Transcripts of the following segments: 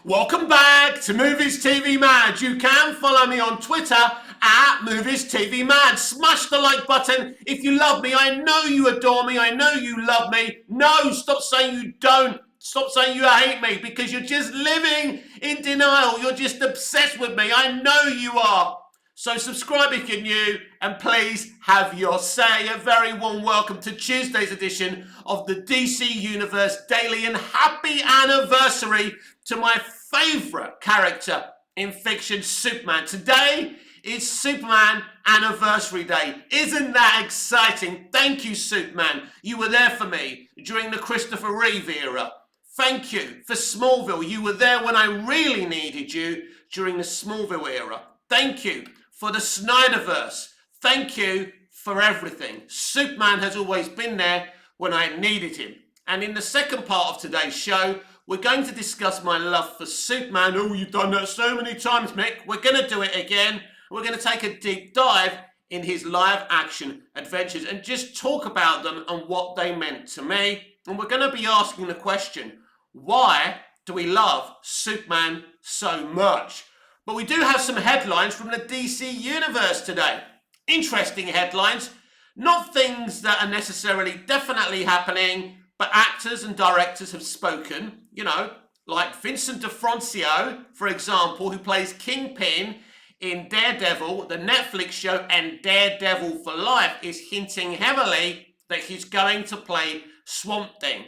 Welcome back to Movies TV Mad. You can follow me on Twitter at Movies TV Mad. Smash the like button if you love me. I know you adore me. I know you love me. No, stop saying you don't. Stop saying you hate me because you're just living in denial. You're just obsessed with me. I know you are. So subscribe if you're new and please have your say. A very warm welcome to Tuesday's edition of the DC Universe Daily and happy anniversary to my favourite character in fiction, Superman. Today is Superman Anniversary Day. Isn't that exciting? Thank you, Superman. You were there for me during the Christopher Reeve era. Thank you for Smallville. You were there when I really needed you during the Smallville era. Thank you for the Snyderverse. Thank you for everything. Superman has always been there when I needed him. And in the second part of today's show, we're going to discuss my love for Superman. Oh, you've done that so many times, Mick. We're going to do it again. We're going to take a deep dive in his live action adventures and just talk about them and what they meant to me. And we're going to be asking the question, why do we love Superman so much? But we do have some headlines from the DC Universe today. Interesting headlines. Not things that are necessarily definitely happening, but actors and directors have spoken, you know, like Vincent D'Onofrio, for example, who plays Kingpin in Daredevil, the Netflix show, and Daredevil for Life is hinting heavily that he's going to play Swamp Thing.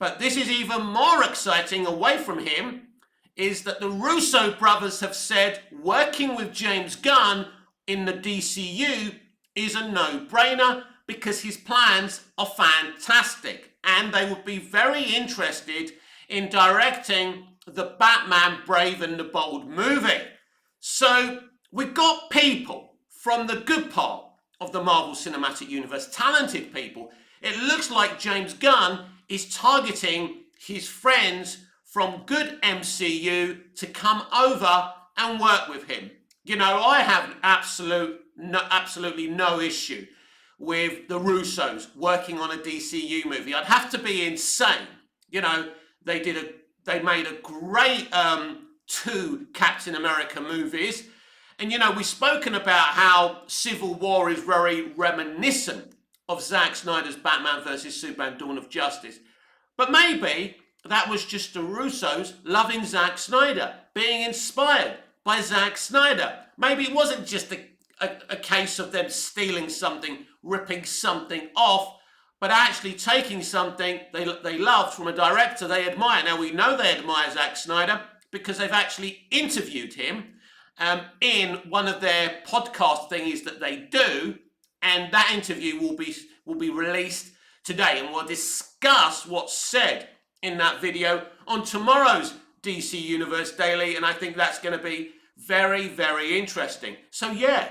But this is even more exciting away from him, is that the Russo brothers have said working with James Gunn in the DCU is a no-brainer because his plans are fantastic and they would be very interested in directing the Batman Brave and the Bold movie. So we've got people from the good part of the Marvel Cinematic Universe, talented people. It looks like James Gunn is targeting his friends from good MCU to come over and work with him. You know, I have absolutely no issue with the Russos working on a DCU movie. I'd have to be insane. You know, they made a great 2 Captain America movies. And, you know, we've spoken about how Civil War is very reminiscent of Zack Snyder's Batman vs. Superman Dawn of Justice. But maybe that was just the Russos loving Zack Snyder, being inspired by Zack Snyder. Maybe it wasn't just a case of them stealing something, ripping something off, but actually taking something they loved from a director they admire. Now, we know they admire Zack Snyder because they've actually interviewed him in one of their podcast thingies that they do, and that interview will be released today, and we'll discuss what's said in that video on tomorrow's DC Universe Daily, and I think that's going to be very, very interesting. So yeah,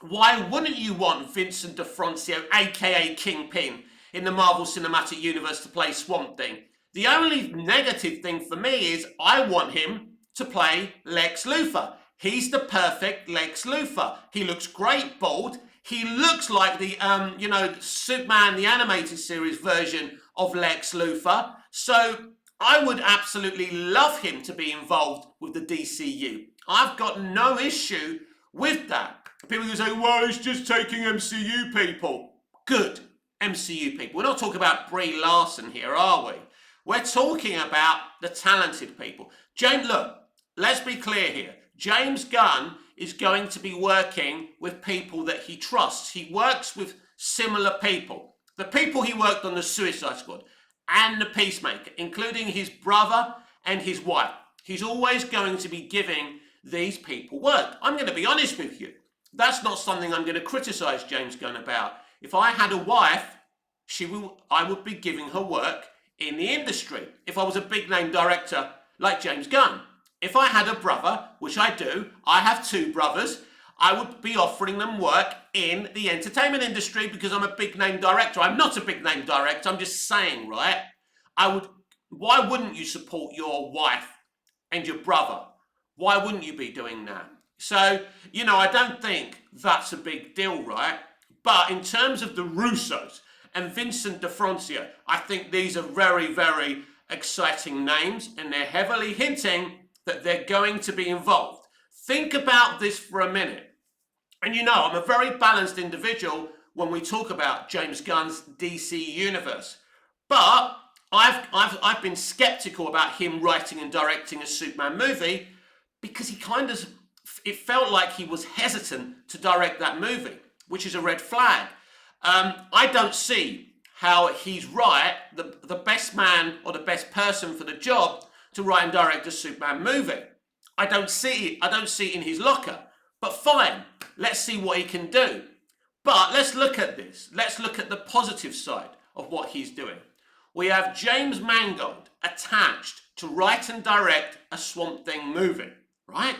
why wouldn't you want Vincent D'Onofrio, aka Kingpin, in the Marvel Cinematic Universe to play Swamp Thing? The only negative thing for me is I want him to play Lex Luthor. He's the perfect Lex Luthor. He looks great bald. He looks like the, Superman, the animated series version of Lex Luthor. So I would absolutely love him to be involved with the DCU. I've got no issue with that. People can say, well, it's just taking MCU people. Good, MCU people. We're not talking about Brie Larson here, are we? We're talking about the talented people. Look, let's be clear here. James Gunn is going to be working with people that he trusts. He works with similar people. The people he worked on the Suicide Squad and the Peacemaker, including his brother and his wife. He's always going to be giving these people work. I'm going to be honest with you. That's not something I'm going to criticize James Gunn about. If I had a wife, I would be giving her work in the industry. If I was a big name director like James Gunn. If I had a brother, which I do, I have 2 brothers, I would be offering them work in the entertainment industry because I'm a big name director. I'm not a big name director, I'm just saying, right? Why wouldn't you support your wife and your brother? Why wouldn't you be doing that? So, you know, I don't think that's a big deal, right? But in terms of the Russos and Vincent D'Onofrio, I think these are very, very exciting names, and they're heavily hinting that they're going to be involved. Think about this for a minute. And you know, I'm a very balanced individual when we talk about James Gunn's DC universe. But I've been skeptical about him writing and directing a Superman movie because it felt like he was hesitant to direct that movie, which is a red flag. I don't see how he's right, the best man or the best person for the job to write and direct a Superman movie. I don't see it in his locker. But fine, let's see what he can do. But let's look at this. Let's look at the positive side of what he's doing. We have James Mangold attached to write and direct a Swamp Thing movie, right?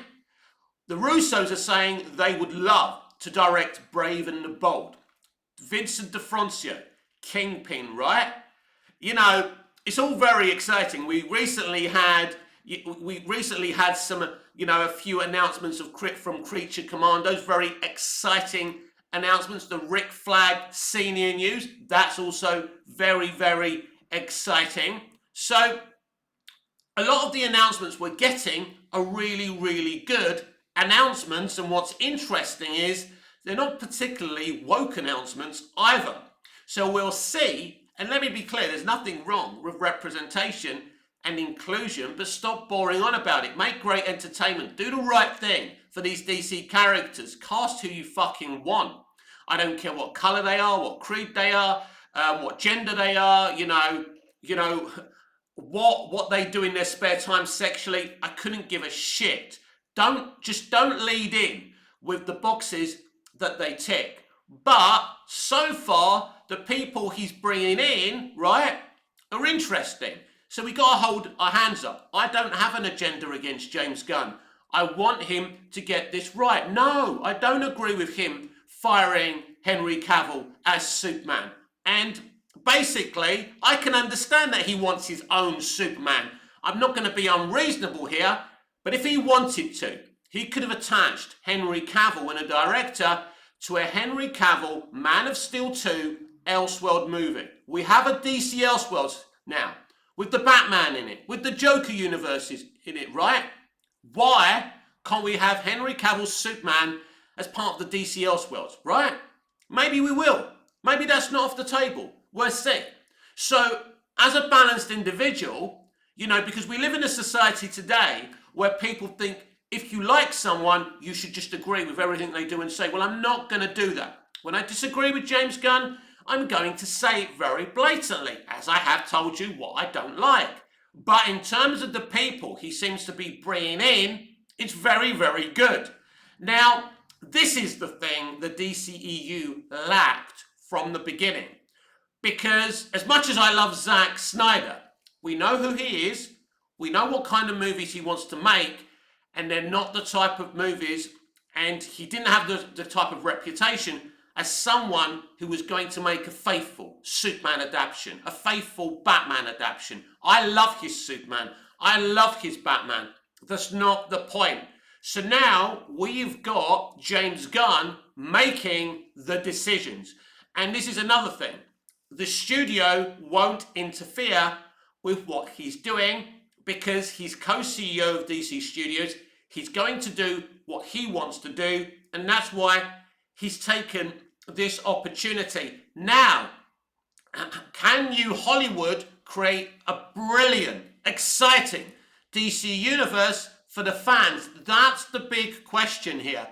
The Russos are saying they would love to direct Brave and the Bold. Vincent D'Onofrio, Kingpin, right? You know, it's all very exciting. We recently had some, you know, a few announcements from Creature Commandos, very exciting announcements. The Rick Flag senior news, that's also very, very exciting. So a lot of the announcements we're getting are really, really good announcements. And what's interesting is they're not particularly woke announcements either. So we'll see, and let me be clear, there's nothing wrong with representation and inclusion, but stop boring on about it. Make great entertainment. Do the right thing for these DC characters. Cast who you fucking want. I don't care what color they are, what creed they are, what gender they are, you know, what they do in their spare time sexually. I couldn't give a shit. Don't lead in with the boxes that they tick. But so far, the people he's bringing in, right, are interesting. So we got to hold our hands up. I don't have an agenda against James Gunn. I want him to get this right. No, I don't agree with him firing Henry Cavill as Superman. And basically, I can understand that he wants his own Superman. I'm not going to be unreasonable here, but if he wanted to, he could have attached Henry Cavill and a director to a Henry Cavill Man of Steel 2 Elseworld movie. We have a DC Elseworlds now, with the Batman in it, with the Joker universes in it, right? Why can't we have Henry Cavill's Superman as part of the DC Elseworlds, right? Maybe we will. Maybe that's not off the table. We'll see. So, as a balanced individual, you know, because we live in a society today where people think if you like someone, you should just agree with everything they do and say, well, I'm not going to do that. When I disagree with James Gunn, I'm going to say it very blatantly, as I have told you what I don't like. But in terms of the people he seems to be bringing in, it's very, very good. Now, this is the thing the DCEU lacked from the beginning. Because as much as I love Zack Snyder, we know who he is, we know what kind of movies he wants to make, and they're not the type of movies, and he didn't have the type of reputation as someone who was going to make a faithful Superman adaptation, a faithful Batman adaptation. I love his Superman. I love his Batman. That's not the point. So now we've got James Gunn making the decisions. And this is another thing. The studio won't interfere with what he's doing because he's co-CEO of DC Studios. He's going to do what he wants to do, and that's why he's taken this opportunity. Now, can you, Hollywood, create a brilliant, exciting DC universe for the fans? That's the big question here,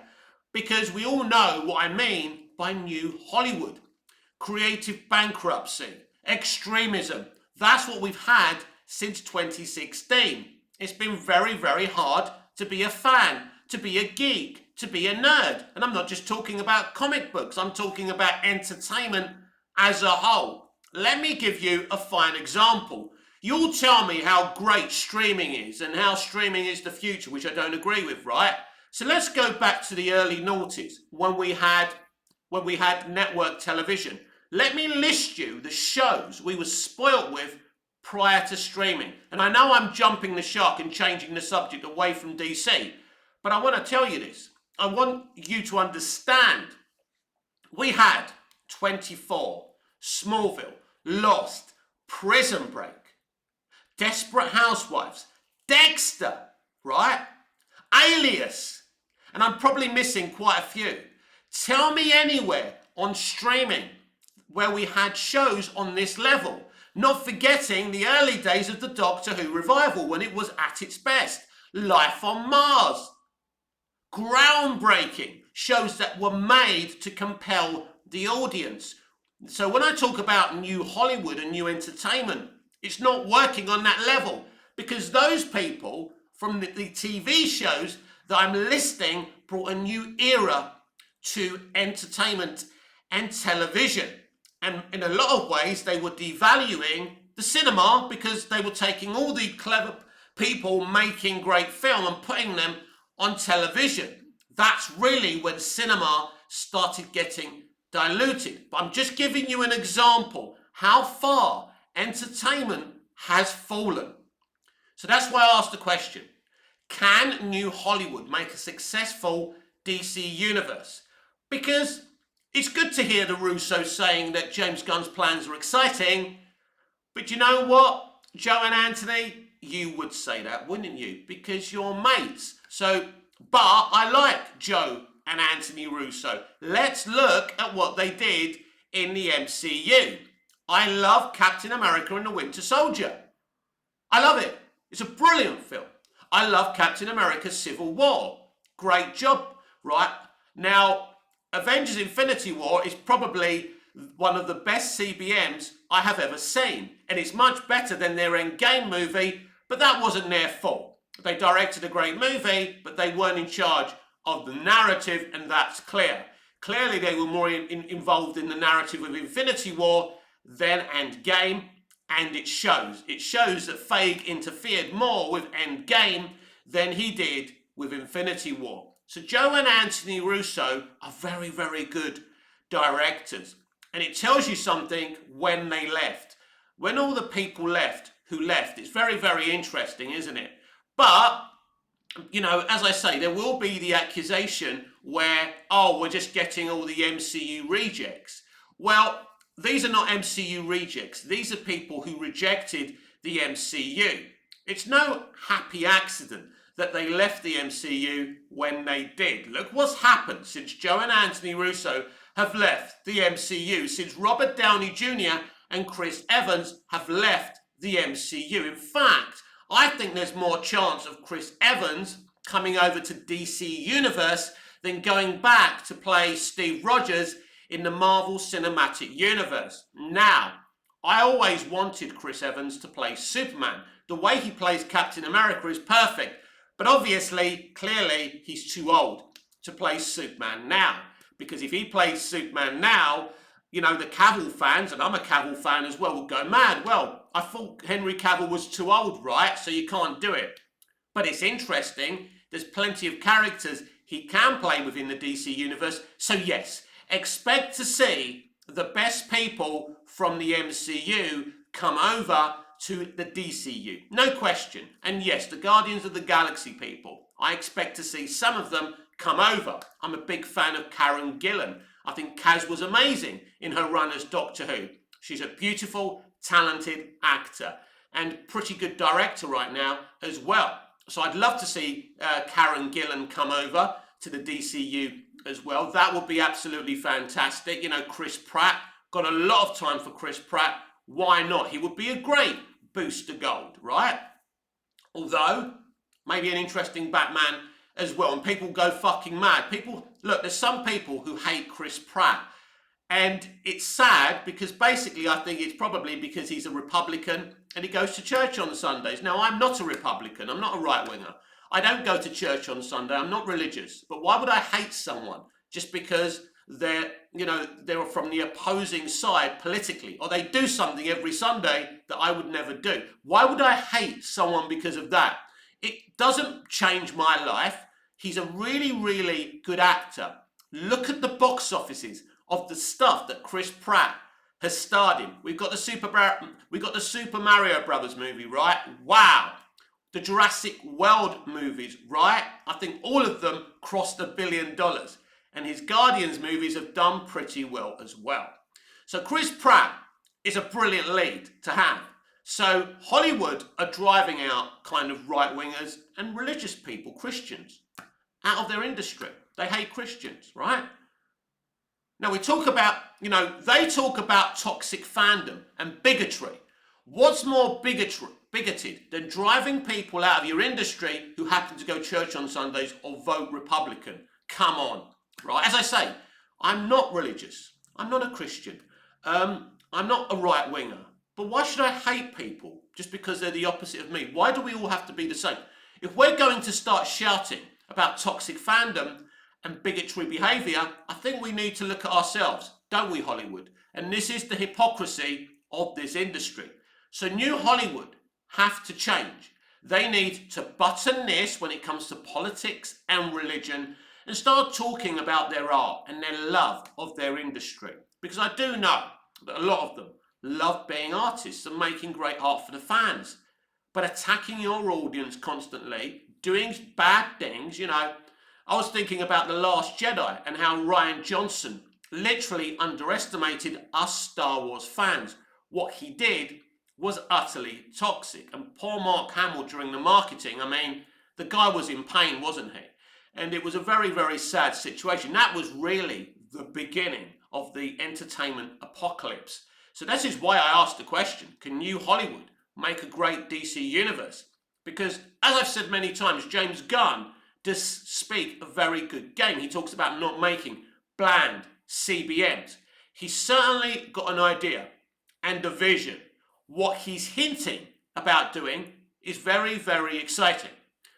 because we all know what I mean by new Hollywood. Creative bankruptcy, extremism. That's what we've had since 2016. It's been very, very hard to be a fan, to be a geek, to be a nerd. And I'm not just talking about comic books, I'm talking about entertainment as a whole. Let me give you a fine example. You'll tell me how great streaming is and how streaming is the future, which I don't agree with, right? So let's go back to the early noughties when we had network television. Let me list you the shows we were spoilt with prior to streaming. And I know I'm jumping the shark and changing the subject away from DC, but I want to tell you this. I want you to understand. We had 24, Smallville, Lost, Prison Break, Desperate Housewives, Dexter, right? Alias, and I'm probably missing quite a few. Tell me anywhere on streaming where we had shows on this level. Not forgetting the early days of the Doctor Who revival when it was at its best. Life on Mars. Groundbreaking shows that were made to compel the audience. So when I talk about new Hollywood and new entertainment, it's not working on that level because those people from the TV shows that I'm listing brought a new era to entertainment and television. And in a lot of ways, they were devaluing the cinema because they were taking all the clever people making great film and putting them on television. That's really when cinema started getting diluted. But I'm just giving you an example how far entertainment has fallen. So that's why I asked the question, can New Hollywood make a successful DC universe? Because it's good to hear the Russo saying that James Gunn's plans are exciting, but you know what, Joe and Anthony, you would say that, wouldn't you? Because you're mates. So, but I like Joe and Anthony Russo. Let's look at what they did in the MCU. I love Captain America and the Winter Soldier. I love it. It's a brilliant film. I love Captain America Civil War. Great job, right? Now, Avengers Infinity War is probably one of the best CBMs I have ever seen. And it's much better than their Endgame movie, but that wasn't their fault. They directed a great movie, but they weren't in charge of the narrative, and that's clear. Clearly, they were more involved in the narrative of Infinity War than Endgame, and it shows. It shows that Feige interfered more with Endgame than he did with Infinity War. So Joe and Anthony Russo are very, very good directors. And it tells you something when they left. When all the people left who left, it's very, very interesting, isn't it? But, you know, as I say, there will be the accusation where, oh, we're just getting all the MCU rejects. Well, these are not MCU rejects. These are people who rejected the MCU. It's no happy accident that they left the MCU when they did. Look what's happened since Joe and Anthony Russo have left the MCU, since Robert Downey Jr. and Chris Evans have left the MCU. In fact, I think there's more chance of Chris Evans coming over to DC Universe than going back to play Steve Rogers in the Marvel Cinematic Universe. Now, I always wanted Chris Evans to play Superman. The way he plays Captain America is perfect. But obviously, clearly, he's too old to play Superman now. Because if he plays Superman now, you know, the Cavill fans, and I'm a Cavill fan as well, will go mad. Well, I thought Henry Cavill was too old, right? So you can't do it. But it's interesting. There's plenty of characters he can play within the DC universe. So yes, expect to see the best people from the MCU come over to the DCU. No question. And yes, the Guardians of the Galaxy people, I expect to see some of them come over. I'm a big fan of Karen Gillan. I think Kaz was amazing in her run as Doctor Who. She's a beautiful, talented actor and pretty good director right now as well. So I'd love to see Karen Gillan come over to the DCU as well. That would be absolutely fantastic. You know, Chris Pratt, got a lot of time for Chris Pratt. Why not? He would be a great Booster Gold, right? Although, maybe an interesting Batman as well. And people go fucking mad. People, look, there's some people who hate Chris Pratt. And it's sad because basically I think it's probably because he's a Republican and he goes to church on Sundays. Now, I'm not a Republican. I'm not a right-winger. I don't go to church on Sunday. I'm not religious. But why would I hate someone just because they're from the opposing side politically, or they do something every Sunday that I would never do? Why would I hate someone because of that? It doesn't change my life. He's a really, really good actor. Look at the box offices of the stuff that Chris Pratt has starred in. We've got the Super Mario Brothers movie, right? Wow. The Jurassic World movies, right? I think all of them crossed $1 billion. And his Guardians movies have done pretty well as well. So Chris Pratt is a brilliant lead to have. So Hollywood are driving out kind of right-wingers and religious people, Christians, out of their industry. They hate Christians, right? Now we talk about, they talk about toxic fandom and bigotry. What's more bigoted than driving people out of your industry who happen to go to church on Sundays or vote Republican? Come on, right? As I say, I'm not religious. I'm not a Christian. I'm not a right-winger. But why should I hate people just because they're the opposite of me? Why do we all have to be the same? If we're going to start shouting about toxic fandom and bigotry behaviour, I think we need to look at ourselves, don't we, Hollywood? And this is the hypocrisy of this industry. So new Hollywood have to change. They need to button this when it comes to politics and religion and start talking about their art and their love of their industry. Because I do know that a lot of them love being artists and making great art for the fans. But attacking your audience constantly, doing bad things, I was thinking about The Last Jedi and how Rian Johnson literally underestimated us Star Wars fans. What he did was utterly toxic. And poor Mark Hamill during the marketing, the guy was in pain, wasn't he? And it was a very, very sad situation. That was really the beginning of the entertainment apocalypse. So this is why I asked the question, can New Hollywood make a great DC universe? Because, as I've said many times, James Gunn does speak a very good game. He talks about not making bland CBMs. He's certainly got an idea and a vision. What he's hinting about doing is very, very exciting.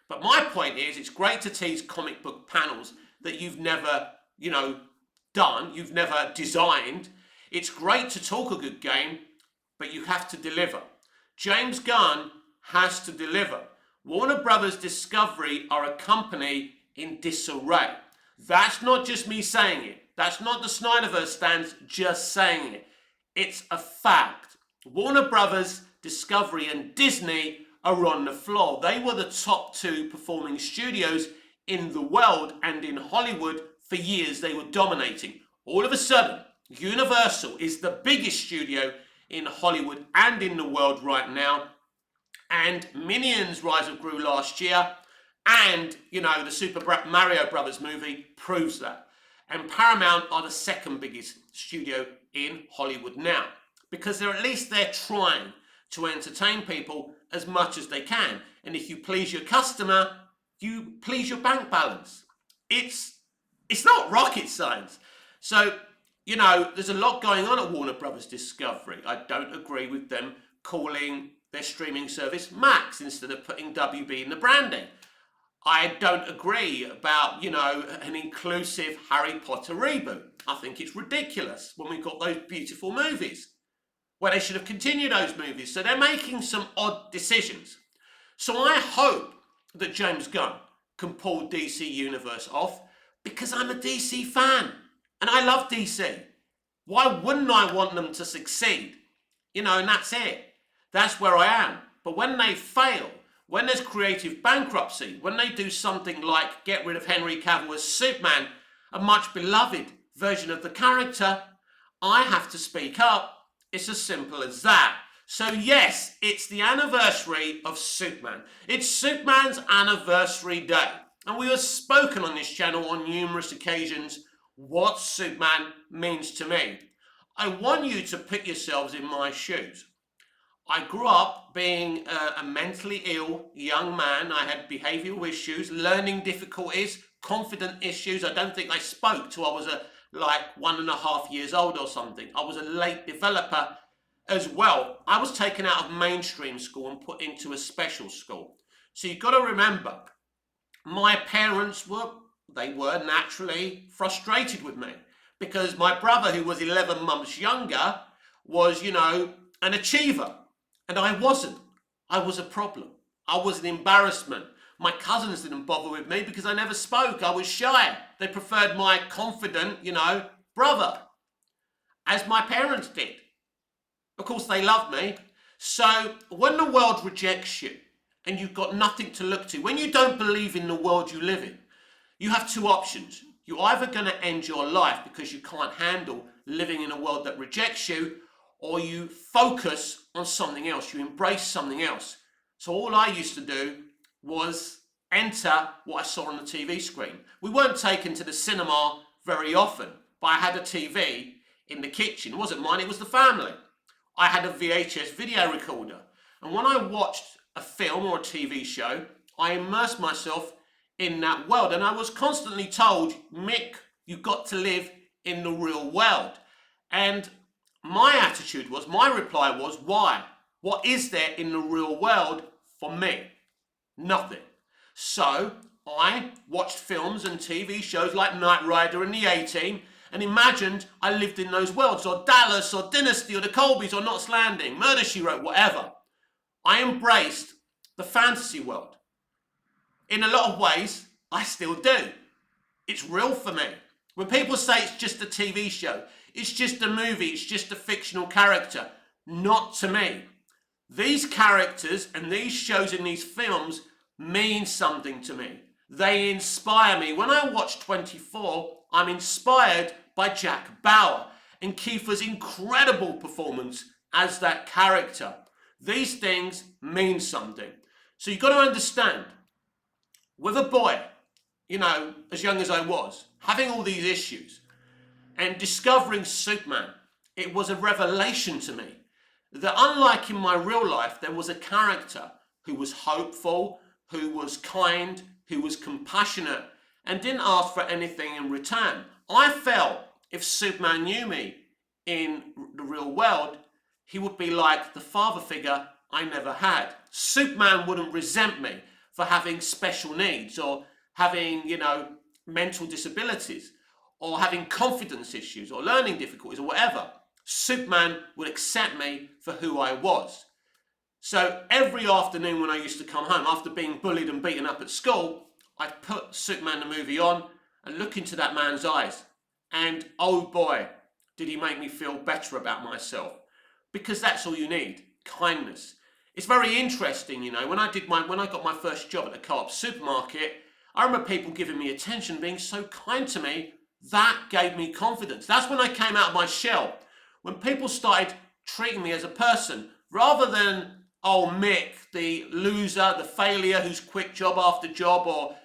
But my point is, it's great to tease comic book panels that you've never, done, you've never designed. It's great to talk a good game, but you have to deliver. James Gunn has to deliver. Warner Brothers Discovery are a company in disarray. That's not just me saying it. That's not the Snyderverse stands just saying it. It's a fact. Warner Brothers Discovery and Disney are on the floor. They were the top two performing studios in the world, and in Hollywood for years they were dominating. All of a sudden, Universal is the biggest studio in Hollywood and in the world right now. And Minions Rise of Gru last year, and the Super Mario Brothers movie proves that. And Paramount are the second biggest studio in Hollywood now, because they're trying to entertain people as much as they can. And if you please your customer, you please your bank balance. It's not rocket science. So, there's a lot going on at Warner Brothers Discovery. I don't agree with them calling their streaming service Max instead of putting WB in the branding. I don't agree about, an inclusive Harry Potter reboot. I think it's ridiculous when we've got those beautiful movies, where they should have continued those movies. So they're making some odd decisions. So I hope that James Gunn can pull DC Universe off, because I'm a DC fan and I love DC. Why wouldn't I want them to succeed? And that's it. That's where I am. But when they fail, when there's creative bankruptcy, when they do something like get rid of Henry Cavill as Superman, a much beloved version of the character, I have to speak up. It's as simple as that. So yes, it's the anniversary of Superman. It's Superman's anniversary day. And we have spoken on this channel on numerous occasions what Superman means to me. I want you to put yourselves in my shoes. I grew up being a mentally ill young man. I had behavioural issues, learning difficulties, confident issues. I don't think I spoke till I was 1.5 years old or something. I was a late developer as well. I was taken out of mainstream school and put into a special school. So you've got to remember, my parents were naturally frustrated with me, because my brother, who was 11 months younger, was, an achiever. And I wasn't. I was a problem. I was an embarrassment. My cousins didn't bother with me because I never spoke. I was shy. They preferred my confident, brother, as my parents did. Of course, they loved me. So when the world rejects you and you've got nothing to look to, when you don't believe in the world you live in, you have two options. You're either going to end your life because you can't handle living in a world that rejects you, or you focus on something else, you embrace something else. So all I used to do was enter what I saw on the TV screen. We weren't taken to the cinema very often, but I had a TV in the kitchen. It wasn't mine, it was the family. I had a VHS video recorder. And when I watched a film or a TV show, I immersed myself in that world. And I was constantly told, Mick, you've got to live in the real world. And my attitude was, my reply was, why? What is there in the real world for me? Nothing. So I watched films and TV shows like Knight Rider and the A-Team and imagined I lived in those worlds, or Dallas, or Dynasty, or the Colbys, or Knots Landing, Murder, She Wrote, whatever. I embraced the fantasy world. In a lot of ways, I still do. It's real for me. When people say it's just a TV show, it's just a movie, it's just a fictional character, not to me. These characters and these shows and these films mean something to me. They inspire me. When I watch 24, I'm inspired by Jack Bauer and Kiefer's incredible performance as that character. These things mean something. So you've got to understand, with a boy, as young as I was, having all these issues and discovering Superman, it was a revelation to me that unlike in my real life, there was a character who was hopeful, who was kind, who was compassionate, and didn't ask for anything in return. I felt if Superman knew me in the real world, he would be like the father figure I never had. Superman wouldn't resent me for having special needs or having, mental disabilities or having confidence issues or learning difficulties or whatever. Superman would accept me for who I was. So every afternoon when I used to come home after being bullied and beaten up at school, I'd put Superman the movie on and look into that man's eyes. And oh boy, did he make me feel better about myself. Because that's all you need, kindness. It's very interesting, when I got my first job at the Co-op supermarket, I remember people giving me attention, being so kind to me. That gave me confidence. That's when I came out of my shell. When people started treating me as a person, rather than, oh, Mick, the loser, the failure who's quit job after job or,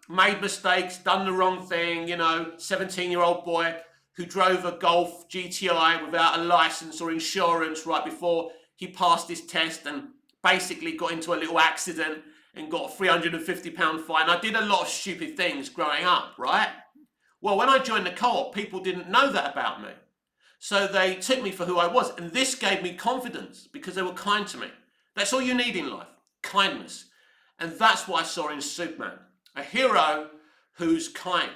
made mistakes, done the wrong thing, 17-year-old boy who drove a Golf GTI without a license or insurance right before he passed his test and basically got into a little accident and got a £350 fine. I did a lot of stupid things growing up, right? Well, when I joined the Co-op, people didn't know that about me. So they took me for who I was. And this gave me confidence because they were kind to me. That's all you need in life, kindness. And that's what I saw in Superman. A hero who's kind.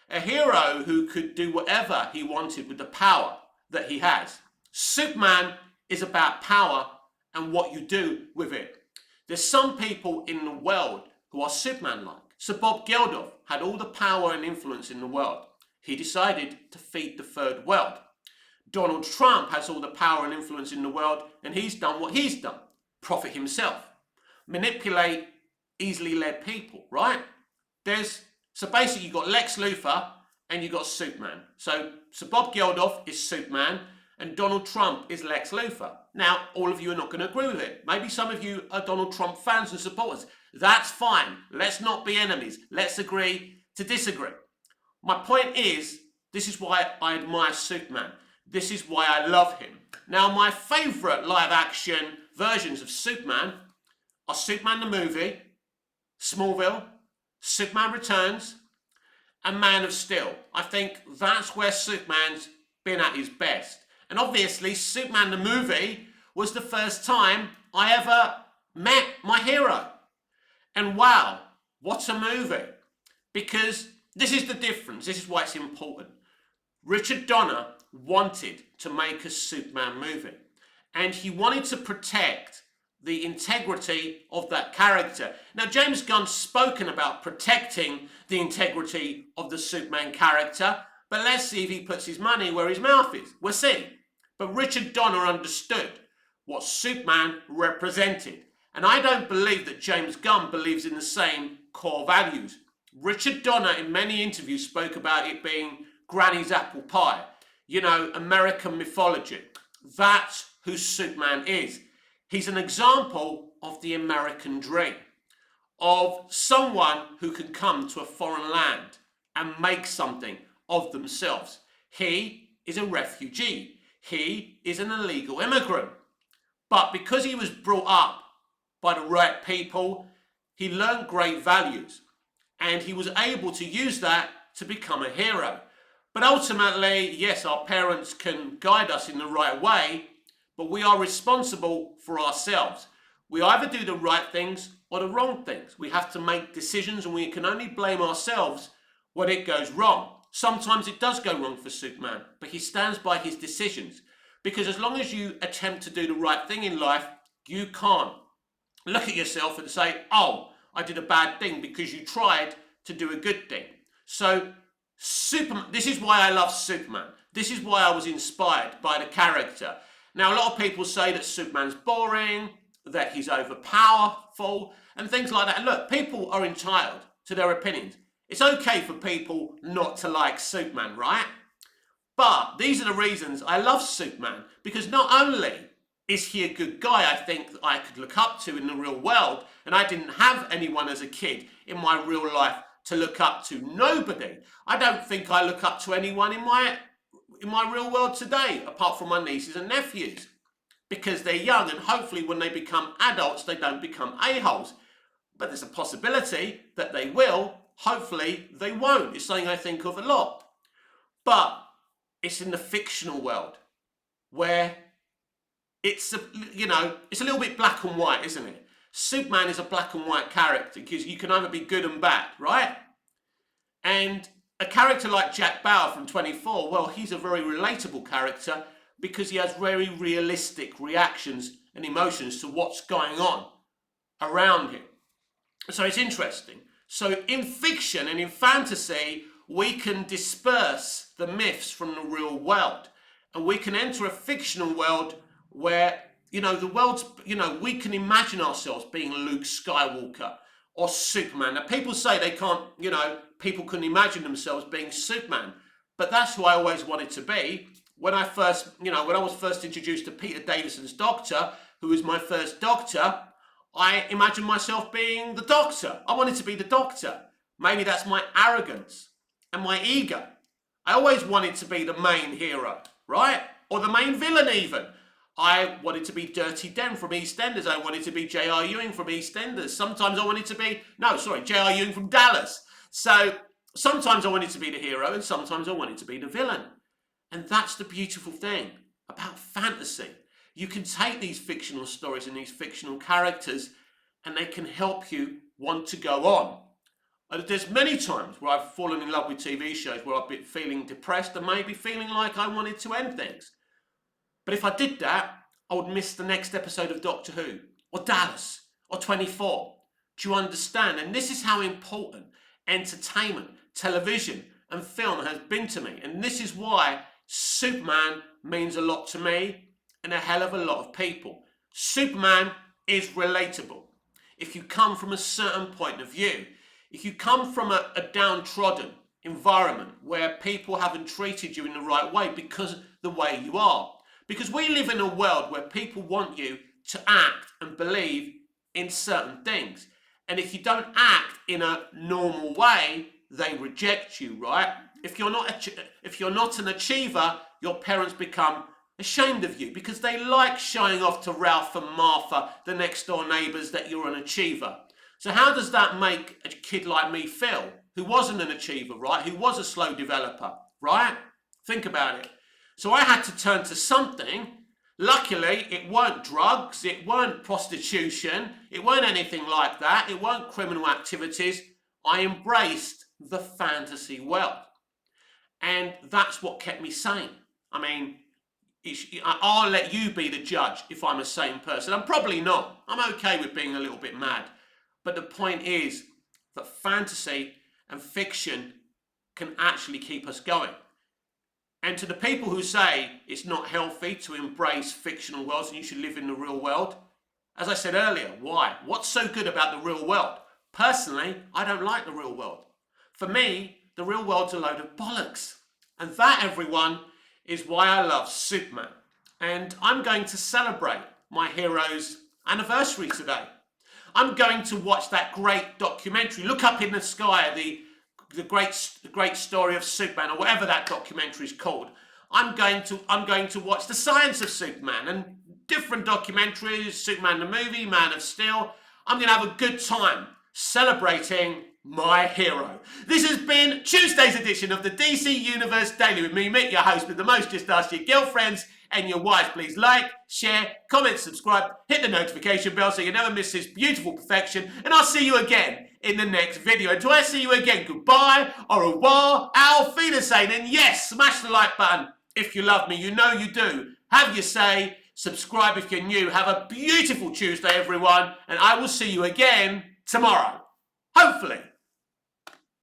A hero who could do whatever he wanted with the power that he has. Superman is about power and what you do with it. There's some people in the world who are Superman-like. Sir Bob Geldof had all the power and influence in the world. He decided to feed the third world. Donald Trump has all the power and influence in the world, and he's done what he's done. Profit himself. Manipulate easily led people, right? So basically you've got Lex Luthor and you've got Superman. So Sir Bob Geldof is Superman and Donald Trump is Lex Luthor. Now, all of you are not going to agree with it. Maybe some of you are Donald Trump fans and supporters. That's fine. Let's not be enemies. Let's agree to disagree. My point is, this is why I admire Superman. This is why I love him. Now, my favourite live-action versions of Superman are Superman the movie, Smallville, Superman Returns, and Man of Steel. I think that's where Superman's been at his best. And obviously, Superman the movie was the first time I ever met my hero. And wow, what a movie. Because this is the difference. This is why it's important. Richard Donner wanted to make a Superman movie. And he wanted to protect the integrity of that character. Now, James Gunn's spoken about protecting the integrity of the Superman character, but let's see if he puts his money where his mouth is. We'll see. But Richard Donner understood what Superman represented. And I don't believe that James Gunn believes in the same core values. Richard Donner, in many interviews, spoke about it being Granny's apple pie, American mythology. That's who Superman is. He's an example of the American dream, of someone who can come to a foreign land and make something of themselves. He is a refugee. He is an illegal immigrant. But because he was brought up by the right people, he learned great values and he was able to use that to become a hero. But ultimately, yes, our parents can guide us in the right way, but we are responsible for ourselves. We either do the right things or the wrong things. We have to make decisions and we can only blame ourselves when it goes wrong. Sometimes it does go wrong for Superman, but he stands by his decisions. Because as long as you attempt to do the right thing in life, you can't look at yourself and say, oh, I did a bad thing, because you tried to do a good thing. So Superman, this is why I love Superman. This is why I was inspired by the character. Now, a lot of people say that Superman's boring, that he's overpowerful, and things like that. And look, people are entitled to their opinions. It's okay for people not to like Superman, right? But these are the reasons I love Superman, because not only is he a good guy I think that I could look up to in the real world, and I didn't have anyone as a kid in my real life to look up to. Nobody. I don't think I look up to anyone in my real world today, apart from my nieces and nephews, because they're young and hopefully when they become adults they don't become a-holes. But there's a possibility that they will. Hopefully they won't. It's something I think of a lot. But it's in the fictional world where it's it's a little bit black and white, isn't it? Superman is a black and white character because you can either be good and bad, right? And a character like Jack Bauer from 24, well, he's a very relatable character because he has very realistic reactions and emotions to what's going on around him. So it's interesting. So in fiction and in fantasy, we can disperse the myths from the real world. And we can enter a fictional world where, the world's, we can imagine ourselves being Luke Skywalker or Superman. Now, people say they can't, people can imagine themselves being Superman. But that's who I always wanted to be. When I was first introduced to Peter Davison's Doctor, who was my first Doctor, I imagined myself being the Doctor. I wanted to be the Doctor. Maybe that's my arrogance and my ego. I always wanted to be the main hero, right? Or the main villain even. I wanted to be Dirty Den from EastEnders. I wanted to be J.R. Ewing from EastEnders. Sometimes I wanted to be, J.R. Ewing from Dallas. So sometimes I wanted to be the hero and sometimes I wanted to be the villain. And that's the beautiful thing about fantasy. You can take these fictional stories and these fictional characters and they can help you want to go on. There's many times where I've fallen in love with TV shows where I've been feeling depressed and maybe feeling like I wanted to end things. But if I did that, I would miss the next episode of Doctor Who, or Dallas, or 24. Do you understand? And this is how important entertainment, television, and film has been to me. And this is why Superman means a lot to me and a hell of a lot of people. Superman is relatable. If you come from a certain point of view, if you come from a downtrodden environment where people haven't treated you in the right way because of the way you are. Because we live in a world where people want you to act and believe in certain things. And if you don't act in a normal way, they reject you, right? If you're not an achiever, your parents become ashamed of you because they like showing off to Ralph and Martha, the next door neighbours, that you're an achiever. So how does that make a kid like me feel, who wasn't an achiever, right? Who was a slow developer, right? Think about it. So I had to turn to something. Luckily, it weren't drugs, it weren't prostitution, it weren't anything like that, it weren't criminal activities. I embraced the fantasy world. And that's what kept me sane. I mean, I'll let you be the judge if I'm a sane person. I'm probably not. I'm okay with being a little bit mad. But the point is that fantasy and fiction can actually keep us going. And to the people who say it's not healthy to embrace fictional worlds and you should live in the real world, as I said earlier, why? What's so good about the real world? Personally, I don't like the real world. For me, the real world's a load of bollocks. And that, everyone, is why I love Superman. and I'm going to celebrate my hero's anniversary today. I'm going to watch that great documentary, Look Up in the Sky, the great story of Superman, or whatever that documentary is called. I'm going to watch The Science of Superman and different documentaries, Superman the movie, Man of Steel. I'm going to have a good time celebrating my hero. This has been Tuesday's edition of the DC Universe Daily with me, Mick, your host with the most. Just ask your girlfriends and your wives. Please like, share, comment, subscribe, hit the notification bell so you never miss this beautiful perfection. And I'll see you again in the next video. Until I see you again, goodbye, au revoir, auf Wiedersehen. And yes, smash the like button if you love me. You know you do. Have your say. Subscribe if you're new. Have a beautiful Tuesday, everyone. And I will see you again tomorrow. Hopefully.